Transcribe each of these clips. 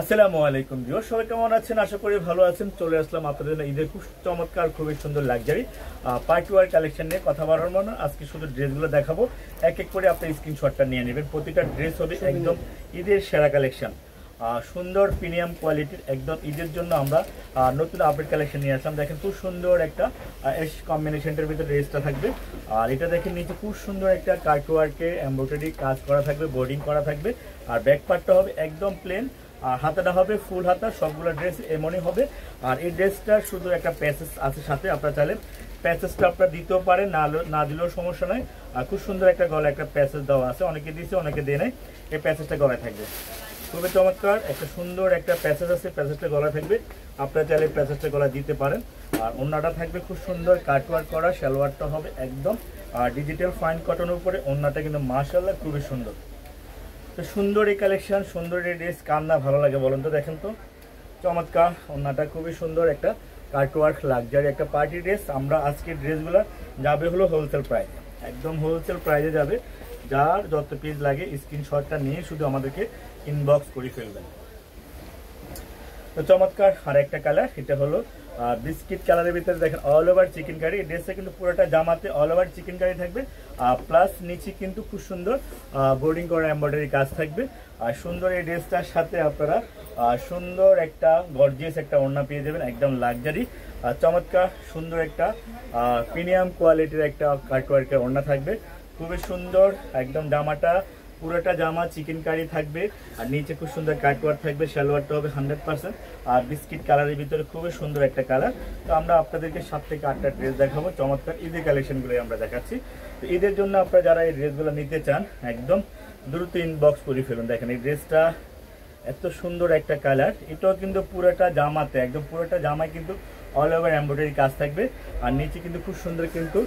আসসালামু আলাইকুম ভিউয়ার, সবাই কেমন আছেন? আশা করি ভালো আছেন। চলে আসলাম আপনাদের জন্য ঈদের খুব চমৎকার খুবই সুন্দর লাক্সারি পার্টি ওয়্যার কালেকশন নিয়ে কথা বলার মতো। আজকে শুধু ড্রেসগুলো দেখাবো, এক এক করে আপনি স্ক্রিনশটটা নিয়ে নেবেন। প্রতিটা ড্রেস হবে একদম ঈদের সেরা কালেকশন, সুন্দর প্রিমিয়াম কোয়ালিটির। একদম ঈদের জন্য আমরা নতুন আপডেট কালেকশন নিয়ে আসলাম। দেখেন খুব সুন্দর একটা এস কম্বিনেশনটার ভিতরে ড্রেসটা থাকবে। আর এটা দেখেন নিচে খুব সুন্দর একটা কাট ওয়ার্কে এমব্রয়ডারি কাজ করা থাকবে, বোর্ডিং করা থাকবে। আর ব্যাক পার্টটা হবে একদম প্লেন, আর হাতাটা হবে ফুল হাতা। সবগুলো ড্রেস এমনই হবে। আর এই ড্রেসটা শুধু একটা প্যাচেস আছে সাথে, আপনারা চাইলে প্যাচেসটা আপনারা দিতেও পারেন, না দিলেও সমস্যা নয়। আর খুব সুন্দর একটা গলায় একটা প্যাচেস দেওয়া আছে, অনেকে দিয়েছে অনেকে দিয়ে নেয়। এই প্যাচেসটা গলায় থাকবে, খুবই চমৎকার একটা সুন্দর একটা প্যাচেস আছে, প্যাচেসটা গলায় থাকবে। আপনারা চাইলে প্যাচেসটা গলায় দিতে পারেন। আর ওড়নাটা থাকবে খুব সুন্দর কাটওয়ার্ক করা, সালোয়ারটা হবে একদম ডিজিটাল ফাইন কটনের উপরে। ওড়নাটা কিন্তু মাশাআল্লাহ খুবই সুন্দর। তো সুন্দর এই কালেকশন, সুন্দর এই ড্রেস কার না ভালো লাগে বলুন তো? দেখেন তো চমৎকার ওড়নাটা, খুবই সুন্দর একটা কাটওয়ার্ক লাক্সারি একটা পার্টি ড্রেস। আমরা আজকে ড্রেসগুলো যাবে হলো হোলসেল প্রাইসে, একদম হোলসেল প্রাইসে যাবে। যার যত পিস লাগে স্ক্রিনশটটা নিয়ে শুধু আমাদেরকে ইনবক্স করে ফেলবেন। তো চমৎকার আর একটা কালার, এটা হলো বিস্কিট কালারের ভিতরে। দেখেন অল ওভার চিকেন কারি। এই ড্রেসটা কিন্তু পুরোটা জামাতে অল ওভার চিকেন কারি থাকবে, প্লাস নিচে কিন্তু খুব সুন্দর বোর্ডিং করা এমব্রয়ডারি কাজ থাকবে। আর সুন্দর এই ড্রেসটার সাথে আপনারা সুন্দর একটা গর্জিয়াস একটা ওড়না পেয়ে যাবেন, একদম লাক্সারি চমৎকার সুন্দর একটা প্রিমিয়াম কোয়ালিটির একটা কাটওয়ার্কের ওড়না থাকবে, খুবই সুন্দর। একদম জামাটা পুরোটা জামা চিকেন কারি থাকবে, আর নিচে খুব সুন্দর কাটওয়ার্ক থাকবে। সালোয়ারটা হবে 100%। আর বিস্কিট কালারের ভিতরে খুবই সুন্দর একটা কালার। তো আমরা আপনাদেরকে 7 থেকে 8টা ড্রেস দেখাবো, চমৎকার ঈদের কালেকশনগুলোই আমরা দেখাচ্ছি। তো ঈদের জন্য আপনারা যারা এই ড্রেসগুলো নিতে চান একদম দ্রুত ইনবক্স করে ফেলুন। দেখেন এই ড্রেসটা এত সুন্দর একটা কালার, এটাও কিন্তু পুরোটা জামাতে একদম পুরোটা জামায় কিন্তু অল ওভার এমব্রয়ডারি কাজ থাকবে। আর নিচে কিন্তু খুব সুন্দর কিন্তু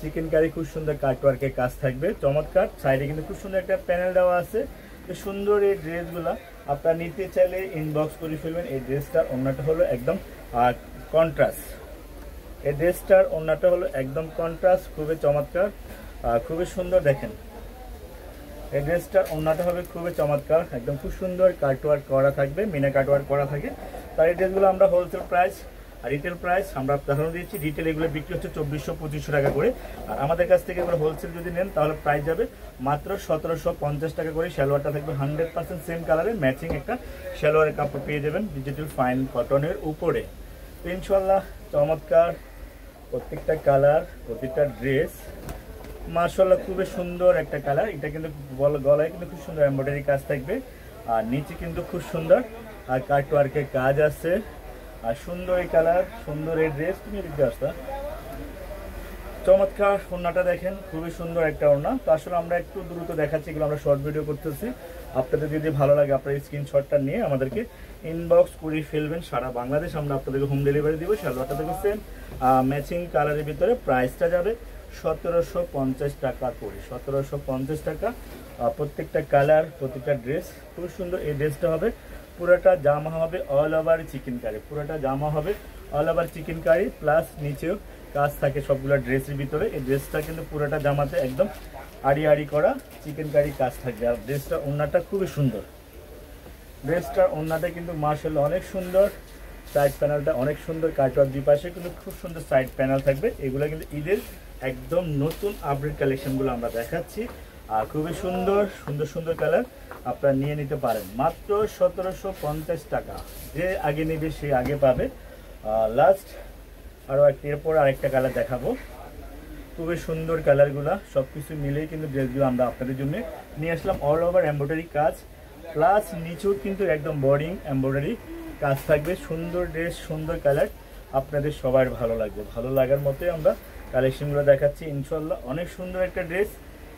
চিকেন কারি খুব সুন্দর কাটওয়ার্কের কাজ থাকবে, চমৎকার। সাইডে কিন্তু খুব সুন্দর একটা প্যানেল দেওয়া আছে। তো সুন্দর এই ড্রেসগুলো আপনারা নিতে চাইলে ইনবক্স করে ফেলবেন। এই ড্রেসটার ওড়নাটা হলো একদম কন্ট্রাস্ট, এই ড্রেসটার ওড়নাটা হলো একদম কন্ট্রাস্ট, খুবই চমৎকার খুবই সুন্দর। দেখেন এই ড্রেসটার ওড়নাটা হবে খুবই চমৎকার, একদম খুব সুন্দর কাটওয়ার্ক করা থাকবে, মিনা কাটওয়ার্ক করা থাকে। তার এই ড্রেসগুলো আমরা হোলসেল প্রাইস আর রিটেল প্রাইস আমরা ধারণা দিচ্ছি। রিটেল এগুলো বিক্রি হচ্ছে 2400-2500 টাকা করে। আর আমাদের কাছ থেকে এগুলো হোলসেল যদি নেন তাহলে প্রাইস যাবে মাত্র 1750 টাকা করে। সালোয়ারটা থাকবে 100% সেম কালারের, ম্যাচিং একটা সালোয়ারের কাপড় পেয়ে যাবেন ডিজিটাল ফাইন কটনের উপরে। তো ইনশাল্লাহ চমৎকার প্রত্যেকটা কালার, প্রত্যেকটা ড্রেস মাশাআল্লাহ খুবই সুন্দর একটা কালার। এটা কিন্তু গলায় কিন্তু খুব সুন্দর এমব্রয়ডারি কাজ থাকবে, আর নিচে কিন্তু খুব সুন্দর আর কাটওয়ার্কের কাজ আছে। আর সুন্দর এই কালার, সুন্দর এই ড্রেস। তুমি দেখতে আসতা চমৎকার ওড়নাটা দেখেন, খুবই সুন্দর একটা ওড়না। তো আসলে আমরা একটু দ্রুত দেখাচ্ছি, এগুলো আমরা শর্ট ভিডিও করতেছি। আপনাদের যদি ভালো লাগে আপনার স্ক্রিনশটটা নিয়ে আমাদেরকে ইনবক্স করে ফেলবেন। সারা বাংলাদেশ আমরা আপনাদেরকে হোম ডেলিভারি দিব। সালোয়ারটা দেখো সেম ম্যাচিং কালারের ভিতরে, প্রাইসটা যাবে 1750 টাকা করে, 1750 টাকা। প্রত্যেকটা কালার, প্রত্যেকটা ড্রেস খুব সুন্দর। এই ড্রেসটা হবে পুরোটা জামা হবে অল ওভার চিকেন কারি, পুরোটা জামা হবে all over chicken curry, plus নিচেও কাজ থাকে সবগুলো ড্রেসের ভিতরে। এই ড্রেসটা কিন্তু পুরোটা জামাতে একদম আড়ি আড়ি করা চিকেন কারি কাজ থাকবে। আর ড্রেসটা ওড়নাটা খুবই সুন্দর, ড্রেসটার ওড়নাটা কিন্তু মাশাআল্লাহ অনেক সুন্দর। সাইড প্যানেলটা অনেক সুন্দর, কাটওয়ার্ক দুই পাশে কিন্তু খুব সুন্দর সাইড প্যানেল থাকবে। এগুলো কিন্তু ঈদের একদম নতুন আপডেট কালেকশনগুলো আমরা দেখাচ্ছি। আর খুবই সুন্দর সুন্দর সুন্দর কালার আপনারা নিয়ে নিতে পারেন মাত্র 1750 টাকা। যে আগে নেবে সে আগে পাবে। লাস্ট আরও এরপর আরেকটা কালার দেখাবো, খুবই সুন্দর কালারগুলা। সব কিছু মিলেই কিন্তু ড্রেসগুলো আমরা আপনাদের জন্য নিয়ে আসলাম। অল ওভার এমব্রয়ডারি কাজ, প্লাস নিচেও কিন্তু একদম বোর্ডিং এমব্রয়ডারি কাজ থাকবে। সুন্দর ড্রেস, সুন্দর কালার, আপনাদের সবার ভালো লাগবে। ভালো লাগার মতোই আমরা কালেকশনগুলো দেখাচ্ছি ইনশাল্লাহ। অনেক সুন্দর একটা ড্রেস,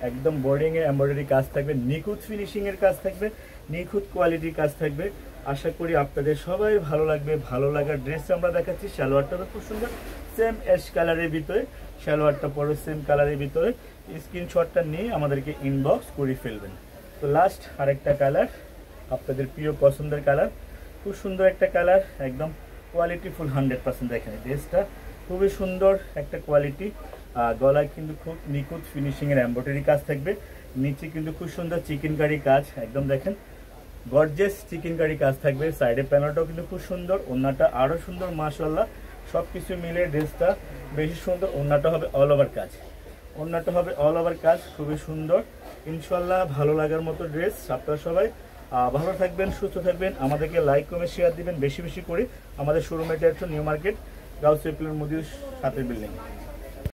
একদম বোর্ডিংয়ে এমব্রয়ডারি কাজ থাকবে, নিখুঁত ফিনিশিংয়ের কাজ থাকবে, নিখুঁত কোয়ালিটির কাজ থাকবে। আশা করি আপনাদের সবাই ভালো লাগবে। ভালো লাগার ড্রেস আমরা দেখাচ্ছি। সালোয়ারটা খুব সুন্দর সেম অ্যাশ কালারের ভিতরে, সালোয়ারটা পরে সেম কালারের ভিতরে। স্ক্রিনশটটা নিয়ে আমাদেরকে ইনবক্স করে ফেলবেন। তো লাস্ট আরেকটা কালার, আপনাদের প্রিয় পছন্দের কালার, খুব সুন্দর একটা কালার, একদম কোয়ালিটি ফুল 100%। দেখেন ড্রেসটা খুবই সুন্দর একটা কোয়ালিটি। গলায় কিন্তু খুব নিখুঁত ফিনিশিংয়ের এমব্রয়ডারি কাজ থাকবে, নিচে কিন্তু খুব সুন্দর চিকেন কারি কাজ একদম। দেখেন গর্জিয়াস চিকেনকারি কাজ থাকবে, সাইডে প্যানেলটাও কিন্তু খুব সুন্দর, ওড়নাটা আরো সুন্দর মাশাআল্লাহ। সবকিছু মিলে ড্রেসটা বেশি সুন্দর। ওড়নাটা হবে অল ওভার কাজ, ওড়নাটা হবে অল ওভার কাজ, খুবই সুন্দর ইনশাআল্লাহ। ভালো লাগার মতো ড্রেস। আপনারা সবাই ভালো থাকবেন, সুস্থ থাকবেন, আমাদেরকে লাইক কমেন্ট শেয়ার দিবেন বেশি বেশি করে। আমাদের শোরুমের অ্যাড্রেস নিউ মার্কেট, গাউসিয়া প্লাজার মধ্যে 7 বিল্ডিং।